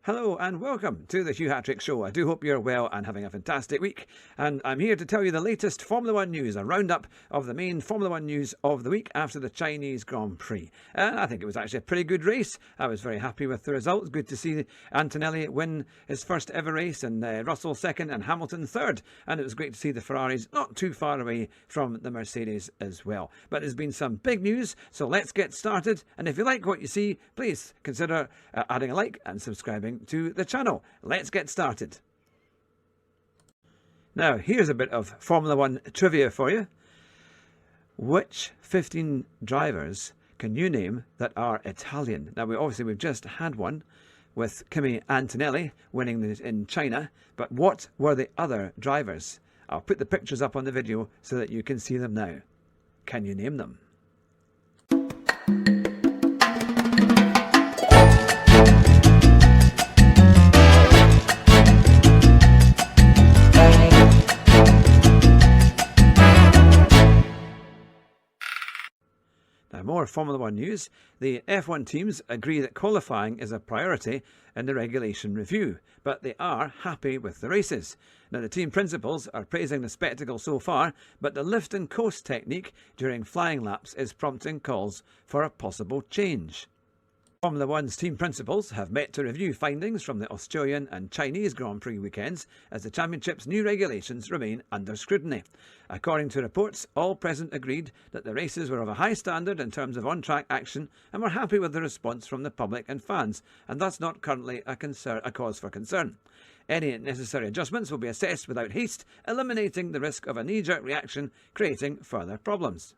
Hello and welcome to the HUGH Show. I do hope you're well and having a fantastic week. And I'm here to tell you the latest Formula 1 news, a roundup of the main Formula 1 news of the week after the Chinese Grand Prix. And I think it was actually a pretty good race. I was very happy with the results. Good to see Antonelli win his first ever race and Russell second and Hamilton third. And it was great to see the Ferraris not too far away from the Mercedes as well. But there's been some big news, so let's get started. And if you like what you see, please consider adding a like and subscribing to the channel. Let's get started. Now, here's a bit of Formula 1 trivia for you. Which 15 drivers can you name that are Italian? Now, we've just had one with Kimi Antonelli winning in China, but what were the other drivers? I'll put the pictures up on the video so that you can see them now. Can you name them? Now, more Formula 1 news. The F1 teams agree that qualifying is a priority in the regulation review, but they are happy with the races. Now, the team principals are praising the spectacle so far, but the lift and coast technique during flying laps is prompting calls for a possible change. Formula 1's team principals have met to review findings from the Australian and Chinese Grand Prix weekends as the championship's new regulations remain under scrutiny. According to reports, all present agreed that the races were of a high standard in terms of on-track action and were happy with the response from the public and fans, and thus not currently a cause for concern. Any necessary adjustments will be assessed without haste, eliminating the risk of a knee-jerk reaction creating further problems.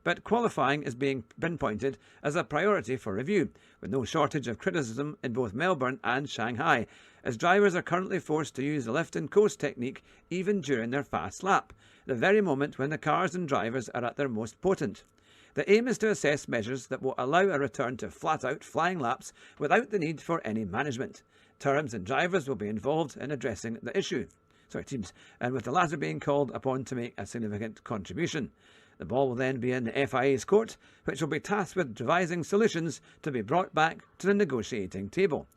But qualifying is being pinpointed as a priority for review, with no shortage of criticism in both Melbourne and Shanghai, as drivers are currently forced to use the lift and coast technique even during their fast lap, the very moment when the cars and drivers are at their most potent. The aim is to assess measures that will allow a return to flat-out flying laps without the need for any management. Teams and drivers will be involved in addressing the issue. And with the latter being called upon to make a significant contribution. The ball will then be in the FIA's court, which will be tasked with devising solutions to be brought back to the negotiating table.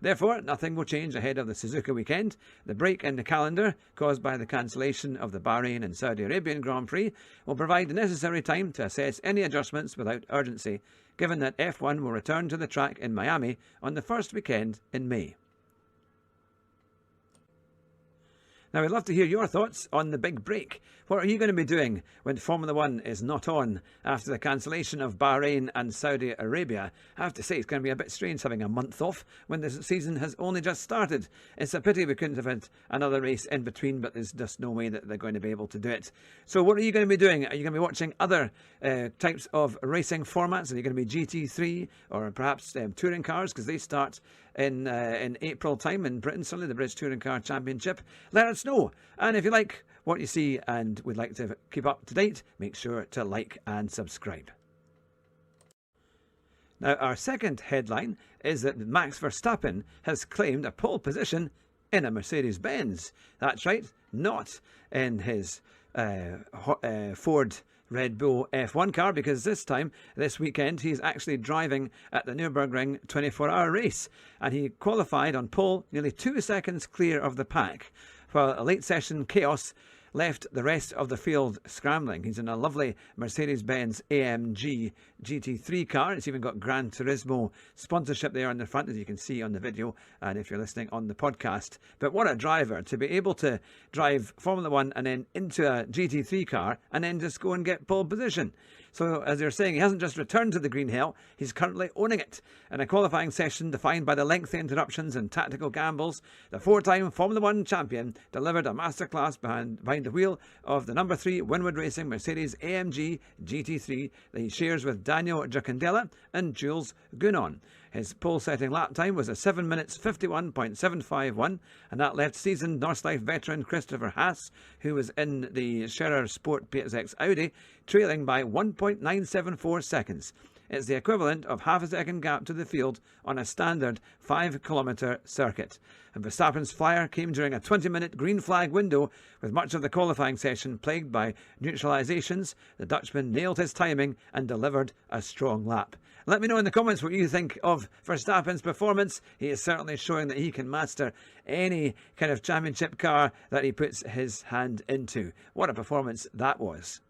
Therefore, nothing will change ahead of the Suzuka weekend. The break in the calendar, caused by the cancellation of the Bahrain and Saudi Arabian Grand Prix, will provide the necessary time to assess any adjustments without urgency, given that F1 will return to the track in Miami on the first weekend in May. Now, I'd love to hear your thoughts on the big break. What are you going to be doing when Formula 1 is not on after the cancellation of Bahrain and Saudi Arabia? I have to say, it's going to be a bit strange having a month off when the season has only just started. It's a pity we couldn't have had another race in between, but there's just no way that they're going to be able to do it. So what are you going to be doing? Are you going to be watching other types of racing formats? Are you going to be GT3 or perhaps touring cars, because they start in April time in Britain, certainly the British Touring Car Championship? Let us know. And if you like what you see and would like to keep up to date, make sure to like and subscribe. Now, our second headline is that Max Verstappen has claimed a pole position in a Mercedes-Benz. That's right, not in his Ford Red Bull F1 car, because this weekend, he's actually driving at the Nürburgring 24-hour race, and he qualified on pole nearly 2 seconds clear of the pack, while a late session chaos left the rest of the field scrambling. He's in a lovely Mercedes-Benz AMG GT3 car. It's even got Gran Turismo sponsorship there on the front, as you can see on the video, and if you're listening on the podcast. But what a driver, to be able to drive Formula 1 and then into a GT3 car and then just go and get pole position. So, as they're saying, he hasn't just returned to the green hell, he's currently owning it. In a qualifying session defined by the lengthy interruptions and tactical gambles, the four-time Formula 1 champion delivered a masterclass behind the wheel of the number 3 Winwood Racing Mercedes AMG GT3 that he shares with Daniel Giacondelli and Jules Gounon. His pole-setting lap time was a 7 minutes 51.751, and that left seasoned Northlife veteran Christopher Haas, who was in the Scherer Sport PSX Audi, trailing by 1.974 seconds. It's the equivalent of half a second gap to the field on a standard 5-kilometre circuit. And Verstappen's flyer came during a 20-minute green flag window, with much of the qualifying session plagued by neutralisations. The Dutchman nailed his timing and delivered a strong lap. Let me know in the comments what you think of Verstappen's performance. He is certainly showing that he can master any kind of championship car that he puts his hand into. What a performance that was.